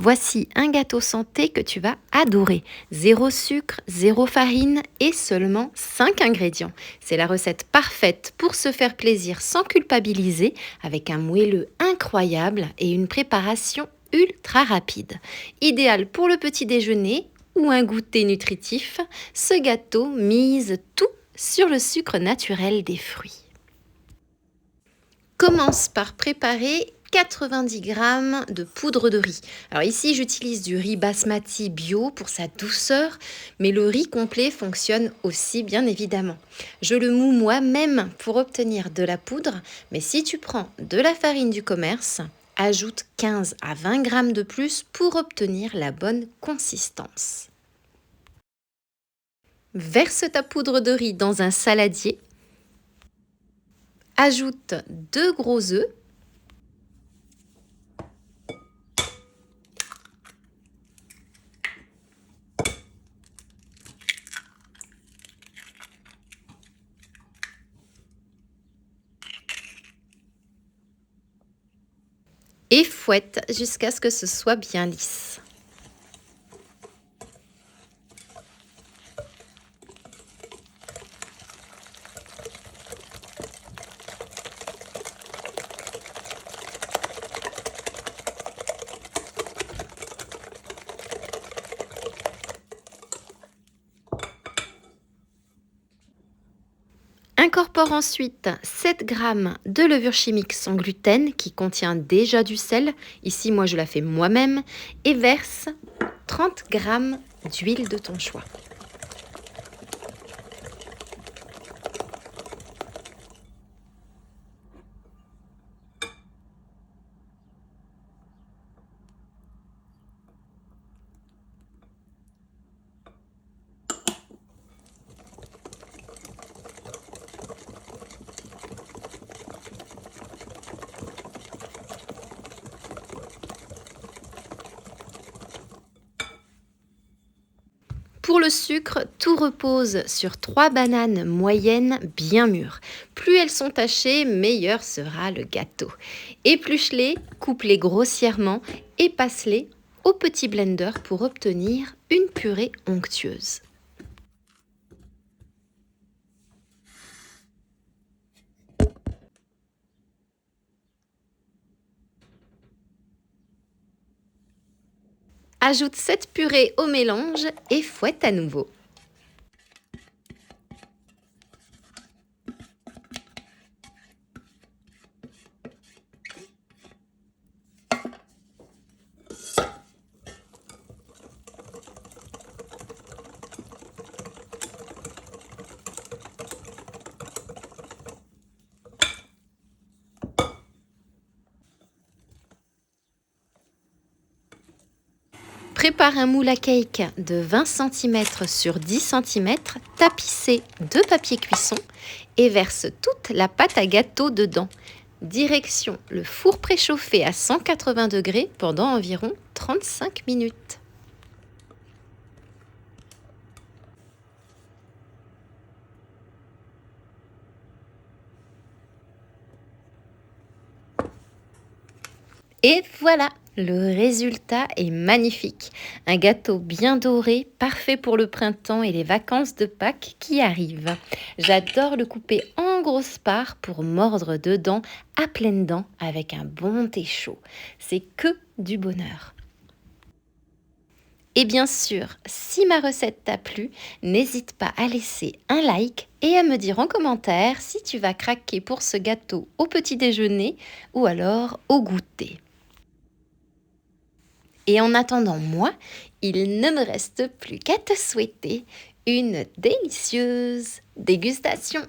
Voici un gâteau santé que tu vas adorer. Zéro sucre, zéro farine et seulement 5 ingrédients. C'est la recette parfaite pour se faire plaisir sans culpabiliser, avec un moelleux incroyable et une préparation ultra rapide. Idéal pour le petit déjeuner ou un goûter nutritif, ce gâteau mise tout sur le sucre naturel des fruits. Commence par préparer 90 g de poudre de riz. Alors ici, j'utilise du riz basmati bio pour sa douceur, mais le riz complet fonctionne aussi bien évidemment. Je le moue moi-même pour obtenir de la poudre, mais si tu prends de la farine du commerce, ajoute 15 à 20 g de plus pour obtenir la bonne consistance. Verse ta poudre de riz dans un saladier. Ajoute 2 gros œufs. Et fouette jusqu'à ce que ce soit bien lisse. Incorpore ensuite 7 g de levure chimique sans gluten qui contient déjà du sel. Ici, moi, je la fais moi-même. Et verse 30 g d'huile de ton choix. Pour le sucre, tout repose sur 3 bananes moyennes bien mûres. Plus elles sont tachées, meilleur sera le gâteau. Épluche-les, coupe-les grossièrement et passe-les au petit blender pour obtenir une purée onctueuse. Ajoute cette purée au mélange et fouette à nouveau. Prépare un moule à cake de 20 cm sur 10 cm tapissé de papier cuisson et verse toute la pâte à gâteau dedans. Direction le four préchauffé à 180 degrés pendant environ 35 minutes. Et voilà, le résultat est magnifique. Un gâteau bien doré, parfait pour le printemps et les vacances de Pâques qui arrivent. J'adore le couper en grosses parts pour mordre dedans à pleines dents avec un bon thé chaud. C'est que du bonheur. Et bien sûr, si ma recette t'a plu, n'hésite pas à laisser un like et à me dire en commentaire si tu vas craquer pour ce gâteau au petit déjeuner ou alors au goûter. Et en attendant moi, il ne me reste plus qu'à te souhaiter une délicieuse dégustation.